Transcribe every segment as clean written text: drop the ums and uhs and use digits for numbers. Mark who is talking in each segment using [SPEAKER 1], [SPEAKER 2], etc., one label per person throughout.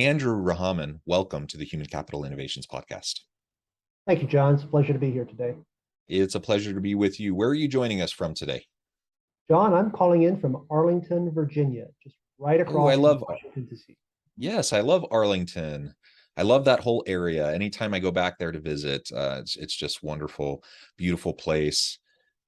[SPEAKER 1] Andrew Rahaman, welcome to the Human Capital Innovations Podcast.
[SPEAKER 2] Thank you, John. It's a pleasure to be here today.
[SPEAKER 1] It's a pleasure to be with you. Where are you joining us from today?
[SPEAKER 2] John, I'm calling in from Arlington, Virginia, just right
[SPEAKER 1] Oh, I
[SPEAKER 2] across from
[SPEAKER 1] love,
[SPEAKER 2] Washington, D.C.
[SPEAKER 1] yes, I love Arlington. I love that whole area. Anytime I go back there to visit, it's just wonderful, beautiful place.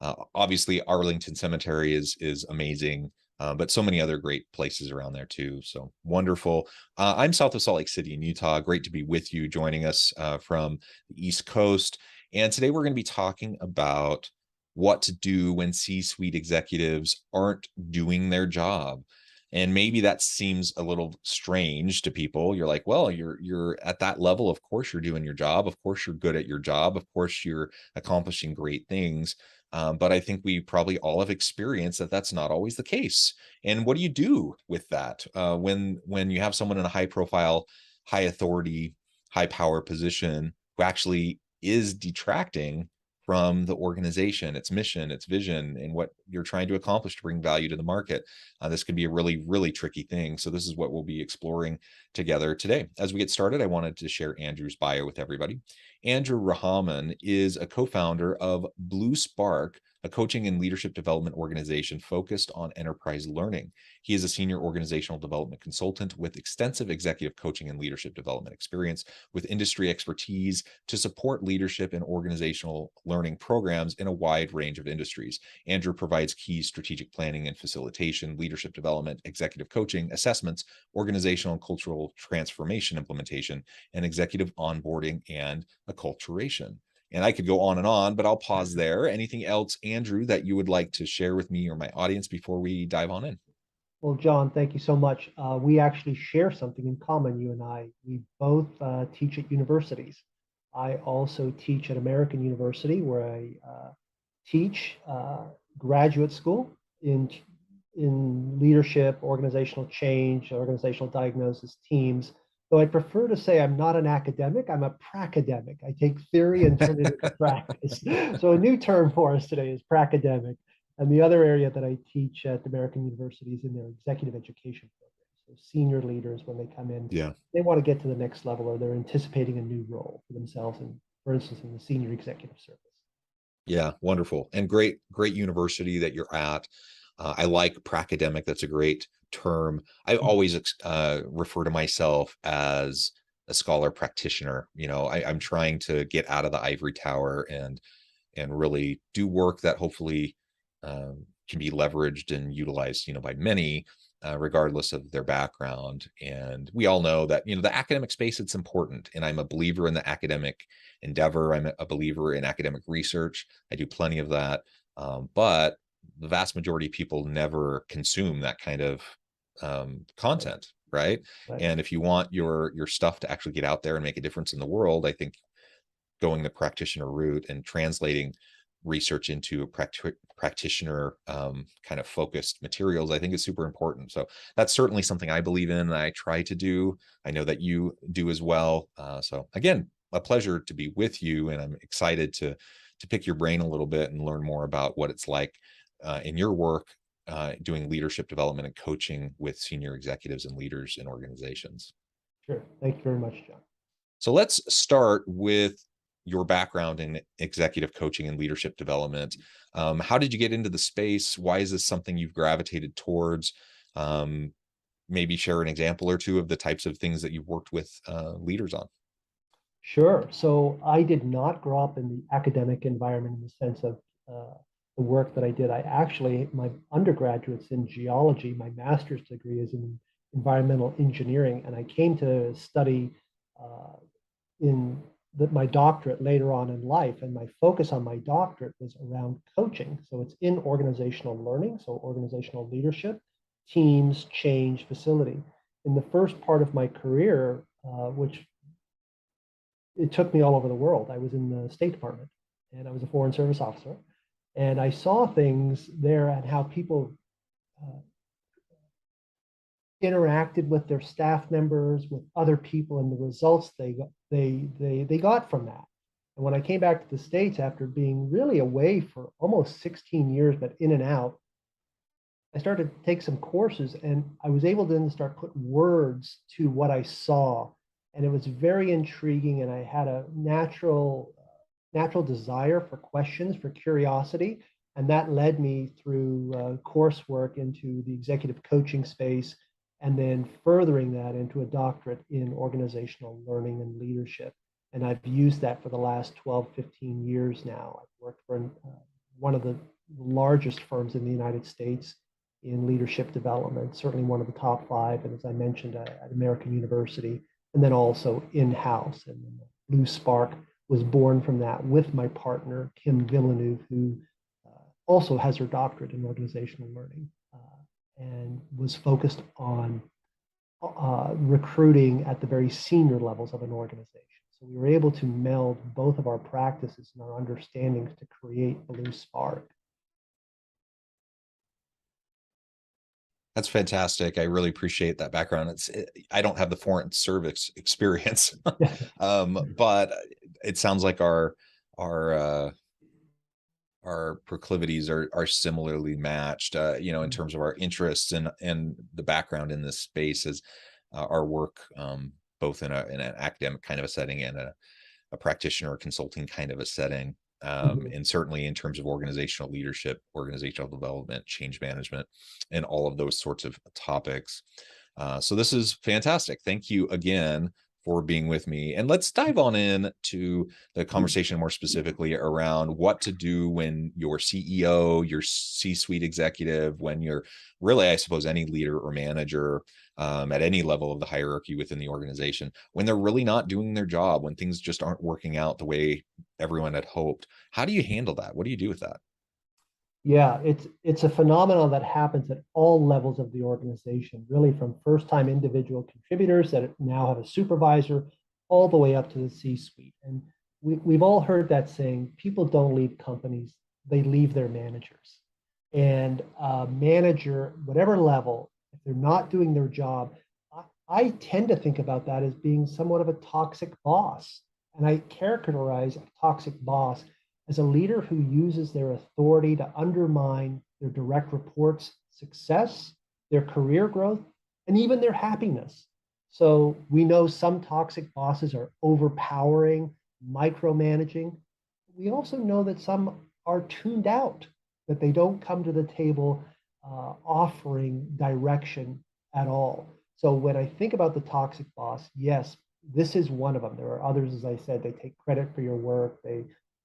[SPEAKER 1] Obviously, Arlington Cemetery is amazing, but so many other great places around there too. So wonderful. I'm south of Salt Lake City in Utah. Great to be with you, joining us from the East Coast. And today we're going to be talking about what to do when C-suite executives aren't doing their job. And maybe that seems a little strange to people. You're like, well, you're at that level. Of course, you're doing your job. Of course, you're good at your job. Of course, you're accomplishing great things. But I think we probably all have experienced that that's not always the case. And what do you do with that when you have someone in a high profile, high authority, high power position who actually is detracting from the organization, its mission, its vision, and what you're trying to accomplish to bring value to the market? This can be a really, really tricky thing. So this is what we'll be exploring together today. As we get started, I wanted to share Andrew's bio with everybody. Andrew Rahaman is a co-founder of Blue Spark, a coaching and leadership development organization focused on enterprise learning. He is a senior organizational development consultant with extensive executive coaching and leadership development experience, with industry expertise to support leadership and organizational learning programs in a wide range of industries. Andrew provides key strategic planning and facilitation, leadership development, executive coaching, assessments, organizational and cultural transformation implementation, and executive onboarding and acculturation. And I could go on, but I'll pause there. Anything else, Andrew, that you would like to share with me or my audience before we dive on in?
[SPEAKER 2] Well, John, thank you so much. We actually share something in common, you and I. We both teach at universities. I also teach at American University, where I teach graduate school in leadership, organizational change, organizational diagnosis, teams. Though I prefer to say I'm not an academic, I'm a pracademic. I take theory and turn it into practice. So a new term for us today is pracademic. And the other area that I teach at American University is in their executive education program. So senior leaders, when they come in,
[SPEAKER 1] Yeah.
[SPEAKER 2] they want to get to the next level, or they're anticipating a new role for themselves, and for instance, in the senior executive service.
[SPEAKER 1] Yeah, wonderful. And great university that you're at. I like pracademic. That's a great term. I always refer to myself as a scholar practitioner. I'm trying to get out of the ivory tower and really do work that hopefully can be leveraged and utilized, by many, regardless of their background. And we all know that, the academic space, it's important. And I'm a believer in the academic endeavor. I'm a believer in academic research. I do plenty of that. But the vast majority of people never consume that kind of content, right?
[SPEAKER 2] Right.
[SPEAKER 1] And if you want your stuff to actually get out there and make a difference in the world, I think going the practitioner route and translating research into a practitioner kind of focused materials, I think is super important. So that's certainly something I believe in and I try to do. I know that you do as well. So again, a pleasure to be with you, and I'm excited to pick your brain a little bit and learn more about what it's like in your work doing leadership development and coaching with senior executives and leaders in organizations.
[SPEAKER 2] Sure. Thank you very much, John.
[SPEAKER 1] So let's start with your background in executive coaching and leadership development. How did you get into the space? Why is this something you've gravitated towards? Maybe share an example or two of the types of things that you've worked with leaders on.
[SPEAKER 2] Sure. So I did not grow up in the academic environment in the sense of the work that I did. My undergraduate's in geology. My master's degree is in environmental engineering, and I came to study in my doctorate later on in life, and my focus on my doctorate was around coaching. So it's in organizational learning, so organizational leadership, teams, change, facility. In the first part of my career, which it took me all over the world, I was in the State Department, and I was a Foreign Service officer, and I saw things there and how people interacted with their staff members, with other people, and the results they got from that. And when I came back to the States after being really away for almost 16 years, but in and out, I started to take some courses, and I was able to then start put words to what I saw. And it was very intriguing, and I had a natural desire for questions, for curiosity. And that led me through coursework into the executive coaching space, and then furthering that into a doctorate in organizational learning and leadership. And I've used that for the last 12, 15 years now. I've worked for one of the largest firms in the United States in leadership development, certainly one of the top 5, and as I mentioned, at American University, and then also in-house. And Blue Spark was born from that with my partner, Kim Villeneuve, who also has her doctorate in organizational learning, and was focused on recruiting at the very senior levels of an organization. So we were able to meld both of our practices and our understandings to create Blue Spark.
[SPEAKER 1] That's fantastic. I really appreciate that background. I don't have the foreign service experience, but it sounds like our proclivities are similarly matched, in terms of our interests and the background in this space as our work, both in an academic kind of a setting and a practitioner or consulting kind of a setting. And certainly in terms of organizational leadership, organizational development, change management, and all of those sorts of topics. So this is fantastic. Thank you again for being with me. And let's dive on in to the conversation more specifically around what to do when your CEO, your C-suite executive, when you're really, I suppose, any leader or manager at any level of the hierarchy within the organization, when they're really not doing their job, when things just aren't working out the way everyone had hoped. How do you handle that? What do you do with that?
[SPEAKER 2] Yeah, it's a phenomenon that happens at all levels of the organization, really from first-time individual contributors that now have a supervisor, all the way up to the C-suite. And we've all heard that saying, people don't leave companies, they leave their managers. And a manager, whatever level, if they're not doing their job, I tend to think about that as being somewhat of a toxic boss. And I characterize a toxic boss as a leader who uses their authority to undermine their direct reports' success, their career growth, and even their happiness. So we know some toxic bosses are overpowering, micromanaging. We also know that some are tuned out, that they don't come to the table offering direction at all. So when I think about the toxic boss, yes, this is one of them. There are others, as I said, they take credit for your work.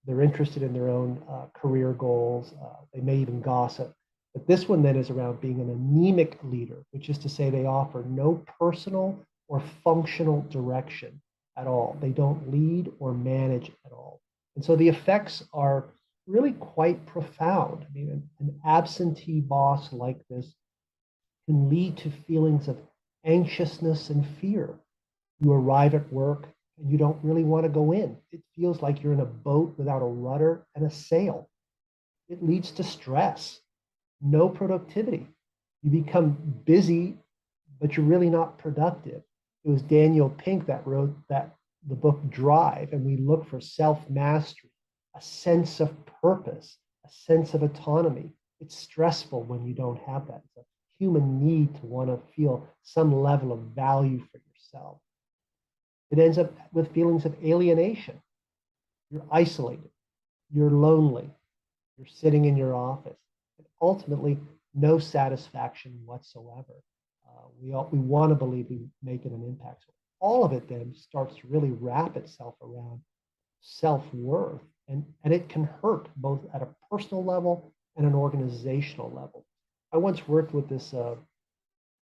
[SPEAKER 2] They're interested in their own career goals. They may even gossip. But this one then is around being an anemic leader, which is to say they offer no personal or functional direction at all. They don't lead or manage at all. And so the effects are really quite profound. I mean, an absentee boss like this can lead to feelings of anxiousness and fear. You arrive at work and you don't really want to go in. It feels like you're in a boat without a rudder and a sail. It leads to stress, no productivity. You become busy, but you're really not productive. It was Daniel Pink that wrote the book Drive, and we look for self-mastery, a sense of purpose, a sense of autonomy. It's stressful when you don't have that. It's a human need to want to feel some level of value for yourself. It ends up with feelings of alienation. You're isolated, you're lonely, you're sitting in your office, and ultimately no satisfaction whatsoever. We want to believe we making an impact. So all of it then starts to really wrap itself around self-worth, and it can hurt both at a personal level and an organizational level. I once worked with this,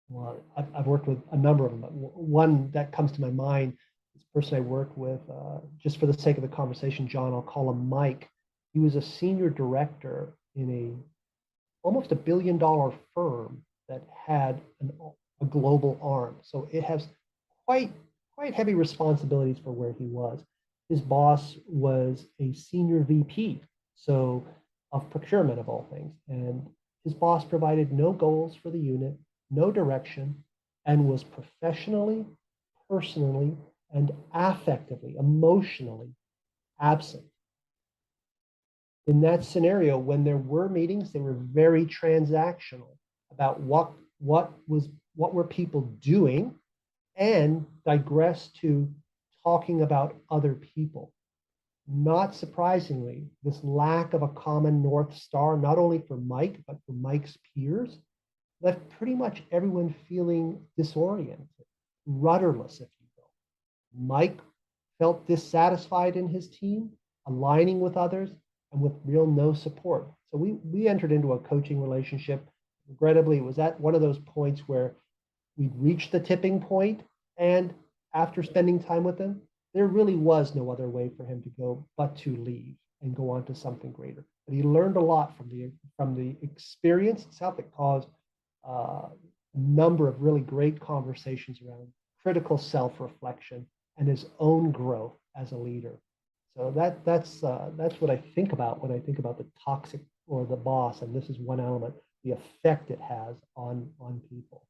[SPEAKER 2] well, I've worked with a number of them, but one that comes to my mind, this person I worked with, just for the sake of the conversation, John, I'll call him Mike. He was a senior director in almost $1 billion firm that had a global arm. So it has quite heavy responsibilities for where he was. His boss was a senior VP, so of procurement of all things. And his boss provided no goals for the unit, no direction, and was professionally, personally, and affectively, emotionally absent. In that scenario, when there were meetings, they were very transactional. about what were people doing, and digress to talking about other people. Not surprisingly, this lack of a common North Star, not only for Mike, but for Mike's peers, left pretty much everyone feeling disoriented, rudderless, if you will. Mike felt dissatisfied in his team, aligning with others, and with real no support. So we entered into a coaching relationship. Regrettably, it was at one of those points where we'd reached the tipping point, and after spending time with him, there really was no other way for him to go but to leave and go on to something greater. But he learned a lot from the experience itself that caused a number of really great conversations around critical self-reflection and his own growth as a leader. So that's what I think about when I think about the toxic or the boss, and this is one element, the effect it has on people.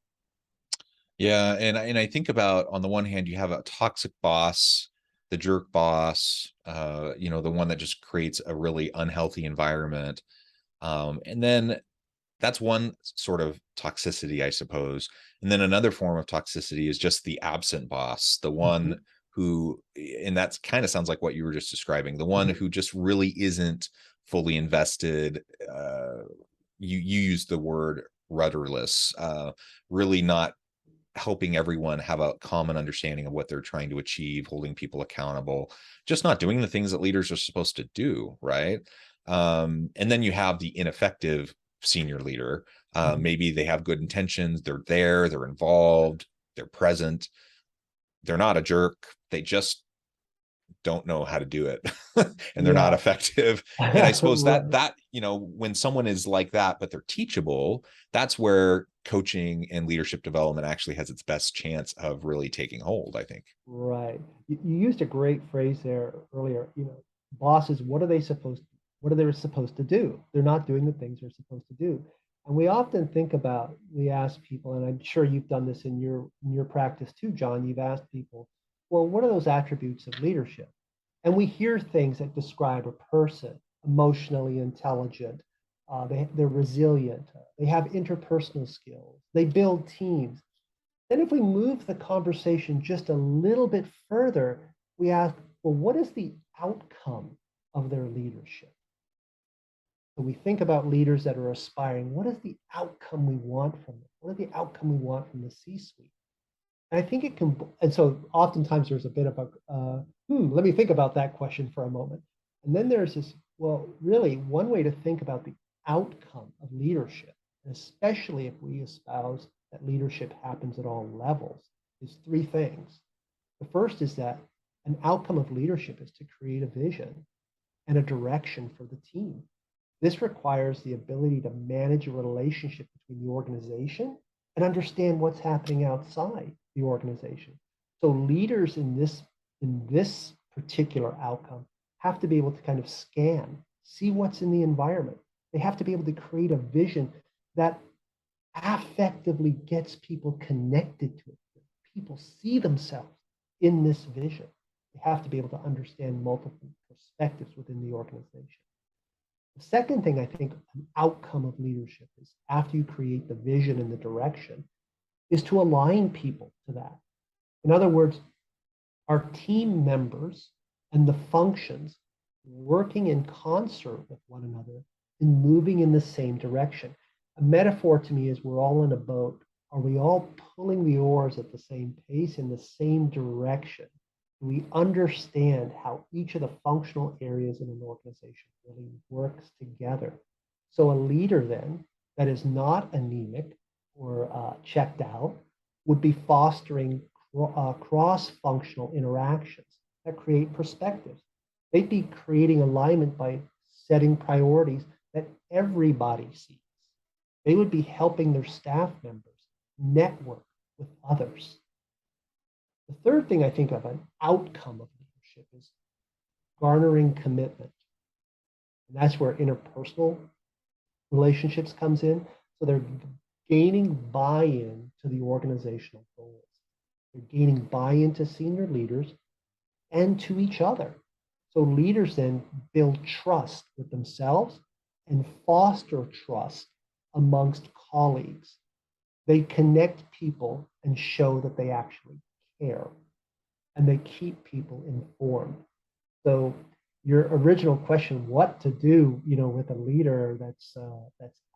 [SPEAKER 1] Yeah, and I think about, on the one hand, you have a toxic boss, the jerk boss, you know, the one that just creates a really unhealthy environment. And then that's one sort of toxicity, I suppose. And then another form of toxicity is just the absent boss, the one who, and that's kind of sounds like what you were just describing, the one who just really isn't fully invested. You use the word rudderless, really not helping everyone have a common understanding of what they're trying to achieve, holding people accountable, just not doing the things that leaders are supposed to do, right? And then you have the ineffective senior leader. Maybe they have good intentions, they're there, they're involved, they're present, they're not a jerk, they just don't know how to do it and they're not effective. And I suppose
[SPEAKER 2] Right.
[SPEAKER 1] that you know, when someone is like that but they're teachable, that's where coaching and leadership development actually has its best chance of really taking hold, I think.
[SPEAKER 2] Right. You used a great phrase there earlier. You know, bosses, what are they supposed to do? They're not doing the things they're supposed to do. And we often think about, we ask people, and I'm sure you've done this in your practice too, John. You've asked people, well, what are those attributes of leadership? And we hear things that describe a person: emotionally intelligent, they're resilient, they have interpersonal skills, they build teams. Then if we move the conversation just a little bit further, we ask, well, what is the outcome of their leadership? So we think about leaders that are aspiring. What is the outcome we want from them? What is the outcome we want from the C-suite? And I think it can, and so oftentimes there's a bit of a, let me think about that question for a moment. And then there's this, well, really one way to think about the outcome of leadership, especially if we espouse that leadership happens at all levels, is three things. The first is that an outcome of leadership is to create a vision and a direction for the team. This requires the ability to manage a relationship between the organization and understand what's happening outside the organization. So leaders in this particular outcome have to be able to kind of scan, see what's in the environment. They have to be able to create a vision that affectively gets people connected to it. People see themselves in this vision. They have to be able to understand multiple perspectives within the organization. The second thing I think an outcome of leadership is, after you create the vision and the direction, is to align people to that. In other words, our team members and the functions working in concert with one another and moving in the same direction. A metaphor to me is, we're all in a boat. Are we all pulling the oars at the same pace in the same direction? Do we understand how each of the functional areas in an organization really works together? So a leader then that is not anemic or checked out would be fostering cross-functional interactions that create perspectives. They'd be creating alignment by setting priorities that everybody sees. They would be helping their staff members network with others. The third thing I think of, an outcome of leadership, is garnering commitment. And that's where interpersonal relationships comes in. So they're gaining buy-in to the organizational goals. They're gaining buy-in to senior leaders and to each other. So leaders then build trust with themselves and foster trust amongst colleagues. They connect people and show that they actually care, and they keep people informed. So your original question, what to do, with a leader that's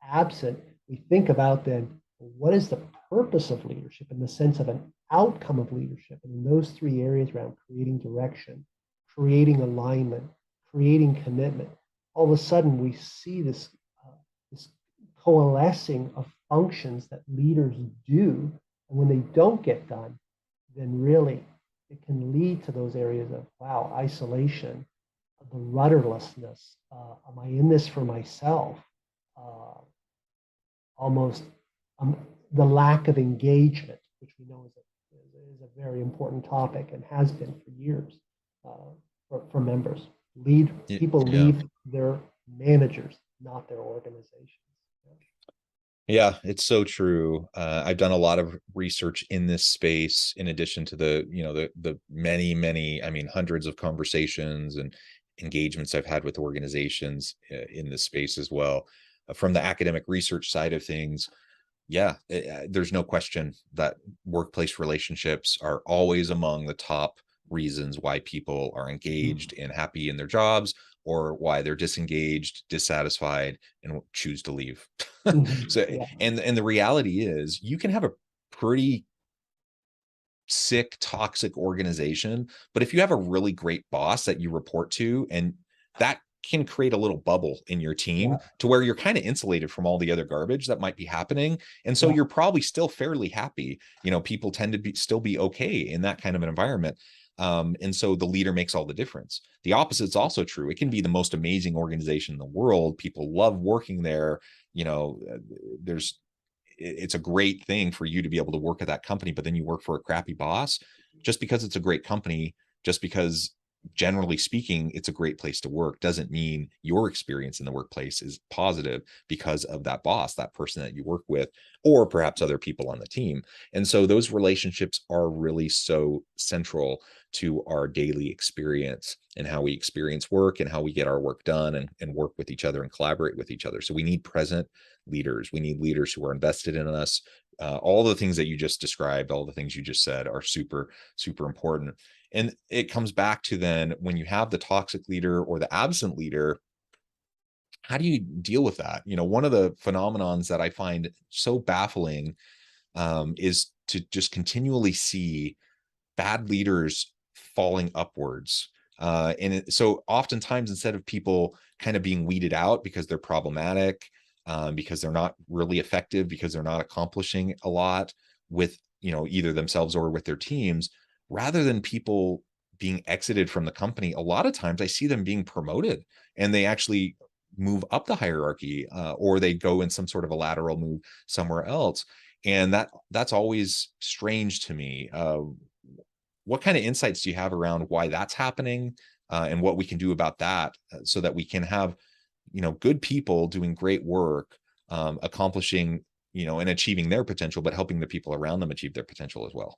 [SPEAKER 2] absent, we think about then, what is the purpose of leadership in the sense of an outcome of leadership? And in those three areas around creating direction, creating alignment, creating commitment, all of a sudden we see this coalescing of functions that leaders do. And when they don't get done, then really it can lead to those areas of, wow, isolation, the rudderlessness. Am I in this for myself? Almost the lack of engagement, which we know is a very important topic and has been for years for members. People leave their managers, not their organizations.
[SPEAKER 1] Yeah, it's so true. I've done a lot of research in this space, in addition to the many, I mean, hundreds of conversations and engagements I've had with organizations in this space as well. From the academic research side of things, there's no question that workplace relationships are always among the top reasons why people are engaged and happy in their jobs, or why they're disengaged, dissatisfied, and choose to leave. So, and the reality is, you can have a pretty sick, toxic organization, but if you have a really great boss that you report to, and that can create a little bubble in your team to where you're kind of insulated from all the other garbage that might be happening. And so you're probably still fairly happy. People tend to still be okay in that kind of an environment. And so the leader makes all the difference. The opposite is also true. It can be the most amazing organization in the world. People love working there. It's a great thing for you to be able to work at that company, but then you work for a crappy boss. Just because it's a great company, just because generally speaking it's a great place to work, doesn't mean your experience in the workplace is positive because of that boss, that person that you work with, or perhaps other people on the team. And so those relationships are really so central to our daily experience and how we experience work and how we get our work done and work with each other and collaborate with each other. So we need present leaders. We need leaders who are invested in us. All the things that you just described, all the things you just said are super, super important. And it comes back to then, when you have the toxic leader or the absent leader, how do you deal with that? One of the phenomenons that I find so baffling is to just continually see bad leaders falling upwards. So oftentimes, instead of people kind of being weeded out because they're problematic, because they're not really effective, because they're not accomplishing a lot with, either themselves or with their teams, rather than people being exited from the company, a lot of times I see them being promoted, and they actually move up the hierarchy, or they go in some sort of a lateral move somewhere else. And that's always strange to me. What kind of insights do you have around why that's happening, and what we can do about that, so that we can have, good people doing great work, accomplishing, and achieving their potential, but helping the people around them achieve their potential as well?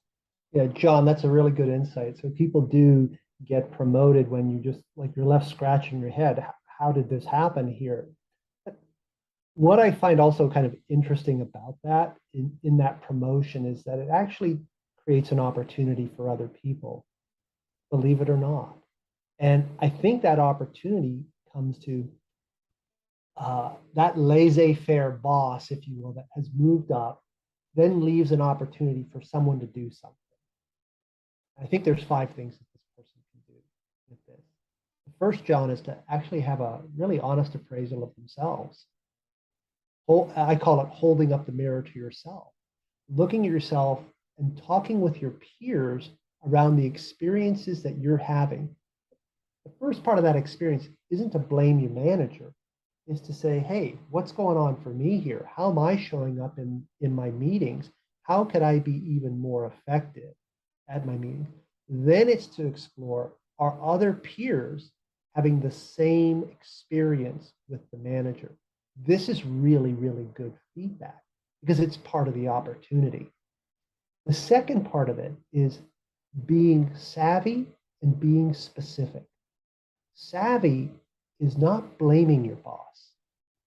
[SPEAKER 2] Yeah, John, that's a really good insight. So people do get promoted when you just, like, you're left scratching your head. How did this happen here? What I find also kind of interesting about that in that promotion is that it actually creates an opportunity for other people, believe it or not. And I think that opportunity comes to that laissez-faire boss, if you will, that has moved up, then leaves an opportunity for someone to do something. I think there's 5 things that this person can do with this. The first, John, is to actually have a really honest appraisal of themselves. I call it holding up the mirror to yourself, looking at yourself and talking with your peers around the experiences that you're having. The first part of that experience isn't to blame your manager, is to say, hey, what's going on for me here? How am I showing up in my meetings? How could I be even more effective at my meeting? Then it's to explore, are other peers having the same experience with the manager? This is really, really good feedback because it's part of the opportunity. The second part of it is being savvy and being specific. Savvy is not blaming your boss.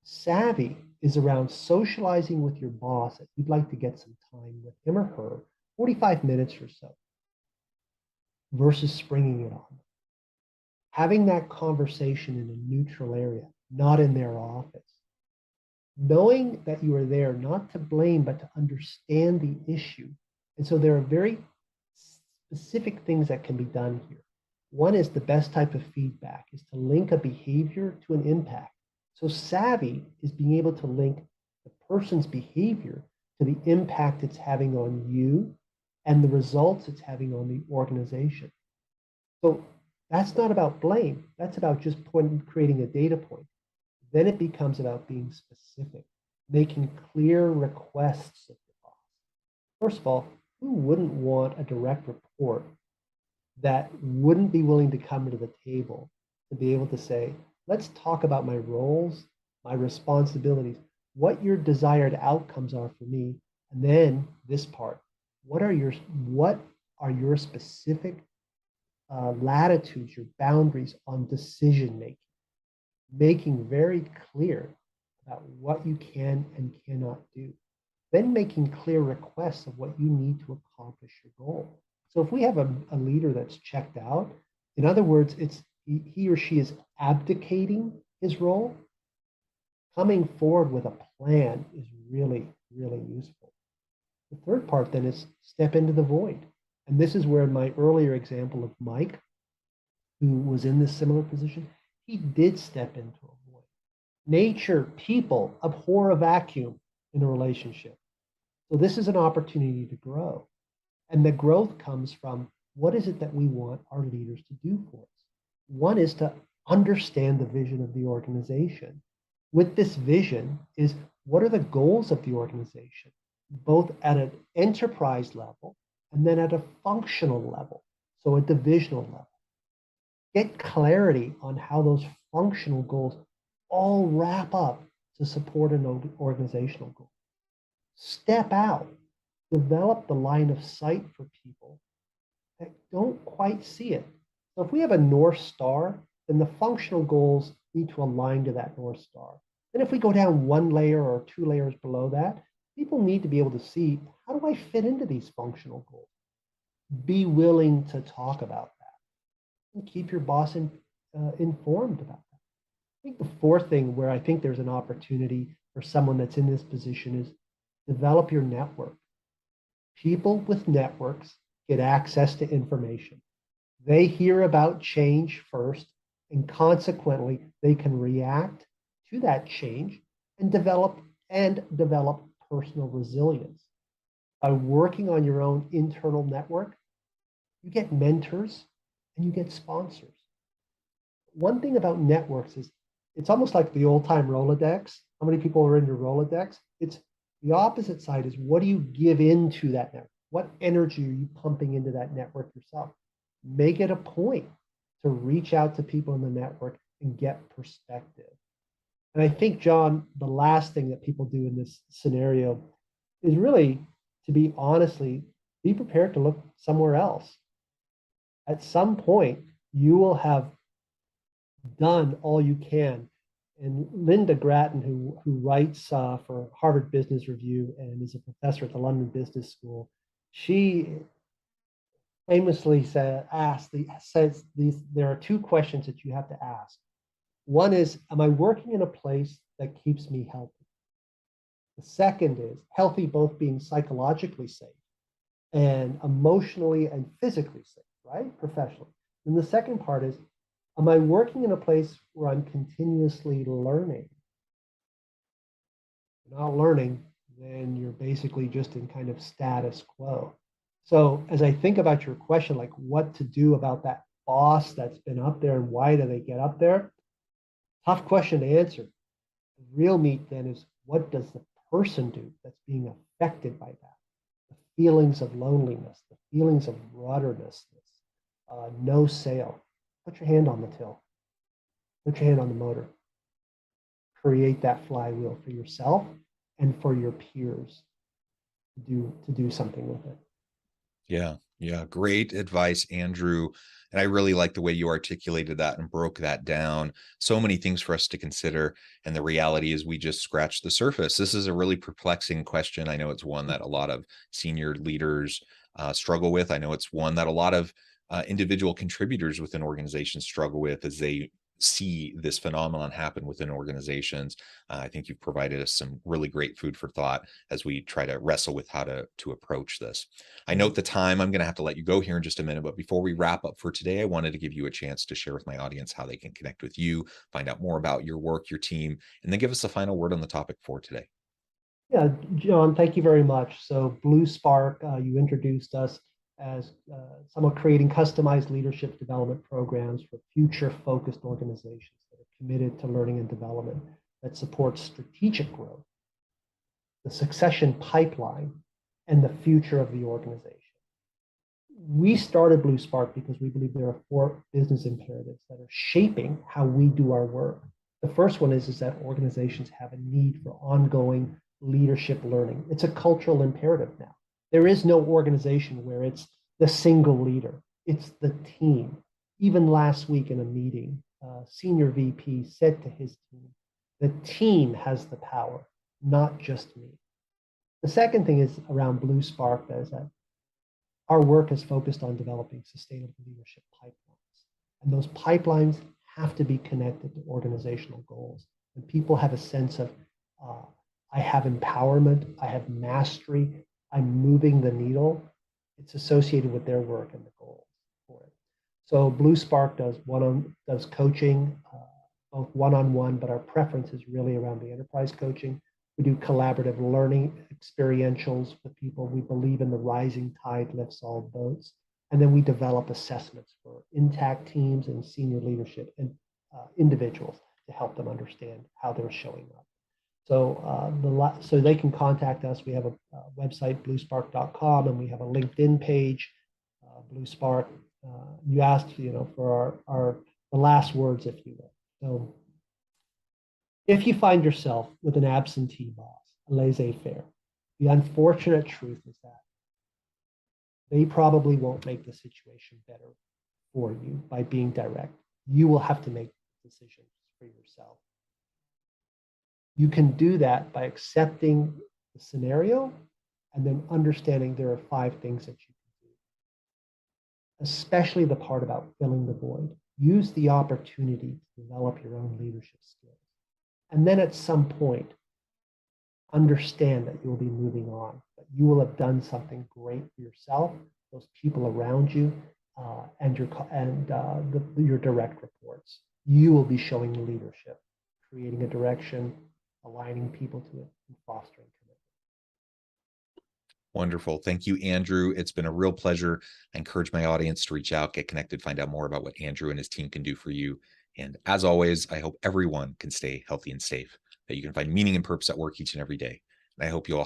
[SPEAKER 2] Savvy is around socializing with your boss that you'd like to get some time with him or her, 45 minutes or so, versus springing it on. Having that conversation in a neutral area, not in their office. Knowing that you are there not to blame, but to understand the issue. And so there are very specific things that can be done here. One is the best type of feedback is to link a behavior to an impact. So savvy is being able to link the person's behavior to the impact it's having on you and the results it's having on the organization. So that's not about blame. That's about just creating a data point. Then it becomes about being specific, making clear requests of the boss. First of all, who wouldn't want a direct report that wouldn't be willing to come to the table to be able to say, let's talk about my roles, my responsibilities, what your desired outcomes are for me, and then this part, what are your specific latitudes, your boundaries on decision making, making very clear about what you can and cannot do, then making clear requests of what you need to accomplish your goal. So if we have a leader that's checked out, in other words, it's he or she is abdicating his role, coming forward with a plan is really, really useful. The third part then is step into the void. And this is where my earlier example of Mike, who was in this similar position, he did step into a void. Nature, people abhor a vacuum in a relationship. So this is an opportunity to grow. And the growth comes from what is it that we want our leaders to do for us? One is to understand the vision of the organization. With this vision is what are the goals of the organization, both at an enterprise level and then at a functional level, so a divisional level. Get clarity on how those functional goals all wrap up to support an organizational goal. Step out, develop the line of sight for people that don't quite see it. So if we have a North Star, then the functional goals need to align to that North Star. Then if we go down one layer or two layers below that, people need to be able to see, how do I fit into these functional goals? Be willing to talk about that and keep your boss informed about that. I think the fourth thing where I think there's an opportunity for someone that's in this position is develop your network. People with networks get access to information. They hear about change first, and consequently, they can react to that change and develop personal resilience. By working on your own internal network, you get mentors and you get sponsors. One thing about networks is it's almost like the old time Rolodex. How many people are in your Rolodex? It's the opposite side is what do you give into that network? What energy are you pumping into that network yourself? Make it a point to reach out to people in the network and get perspective. And I think, John, the last thing that people do in this scenario is really, to be honestly, be prepared to look somewhere else. At some point, you will have done all you can. And Linda Grattan, who writes for Harvard Business Review and is a professor at the London Business School, she famously says there are two questions that you have to ask. One is, am I working in a place that keeps me healthy? The second is healthy, both being psychologically safe and emotionally and physically safe, right? Professionally. And the second part is, am I working in a place where I'm continuously learning? If you're not learning, then you're basically just in kind of status quo. So as I think about your question, like what to do about that boss that's been up there and why do they get up there? Tough question to answer. The real meat then is what does the person do that's being affected by that? The feelings of loneliness, the feelings of rudderlessness, no sail. Put your hand on the till. Put your hand on the motor. Create that flywheel for yourself and for your peers to do something with it.
[SPEAKER 1] Yeah. Yeah, great advice, Andrew. And I really like the way you articulated that and broke that down. So many things for us to consider. And the reality is we just scratched the surface. This is a really perplexing question. I know it's one that a lot of senior leaders struggle with. I know it's one that a lot of individual contributors within organizations struggle with as they see this phenomenon happen within organizations. I think you've provided us some really great food for thought as we try to wrestle with how to approach this. I note the time. I'm going to have to let you go here in just a minute, but before we wrap up for today, I wanted to give you a chance to share with my audience how they can connect with you, find out more about your work, your team, and then give us a final word on the topic for today.
[SPEAKER 2] Yeah, John, thank you very much. So Blue Spark, you introduced us as someone creating customized leadership development programs for future-focused organizations that are committed to learning and development that supports strategic growth, the succession pipeline, and the future of the organization. We started Blue Spark because we believe there are 4 business imperatives that are shaping how we do our work. The first one is that organizations have a need for ongoing leadership learning. It's a cultural imperative now. There is no organization where it's the single leader, it's the team. Even last week in a meeting, senior VP said to his team, the team has the power, not just me. The second thing is around Blue Spark, that is that our work is focused on developing sustainable leadership pipelines. And those pipelines have to be connected to organizational goals. And people have a sense of, I have empowerment, I have mastery, I'm moving the needle. It's associated with their work and the goals for it. So Blue Spark does coaching, both one-on-one, but our preference is really around the enterprise coaching. We do collaborative learning experientials with people. We believe in the rising tide lifts all boats. And then we develop assessments for intact teams and senior leadership and individuals to help them understand how they're showing up. So so they can contact us. We have a website, bluespark.com, and we have a LinkedIn page, Blue Spark. You asked, for the last words, if you will. So if you find yourself with an absentee boss, a laissez-faire, the unfortunate truth is that they probably won't make the situation better for you by being direct. You will have to make decisions for yourself. You can do that by accepting the scenario and then understanding there are 5 things that you can do, especially the part about filling the void. Use the opportunity to develop your own leadership skills. And then at some point, understand that you'll be moving on, that you will have done something great for yourself, those people around you, and your direct reports. You will be showing leadership, creating a direction, aligning people to it, and fostering commitment.
[SPEAKER 1] Wonderful. Thank you, Andrew. It's been a real pleasure. I encourage my audience to reach out, get connected, find out more about what Andrew and his team can do for you. And as always, I hope everyone can stay healthy and safe, that you can find meaning and purpose at work each and every day. And I hope you all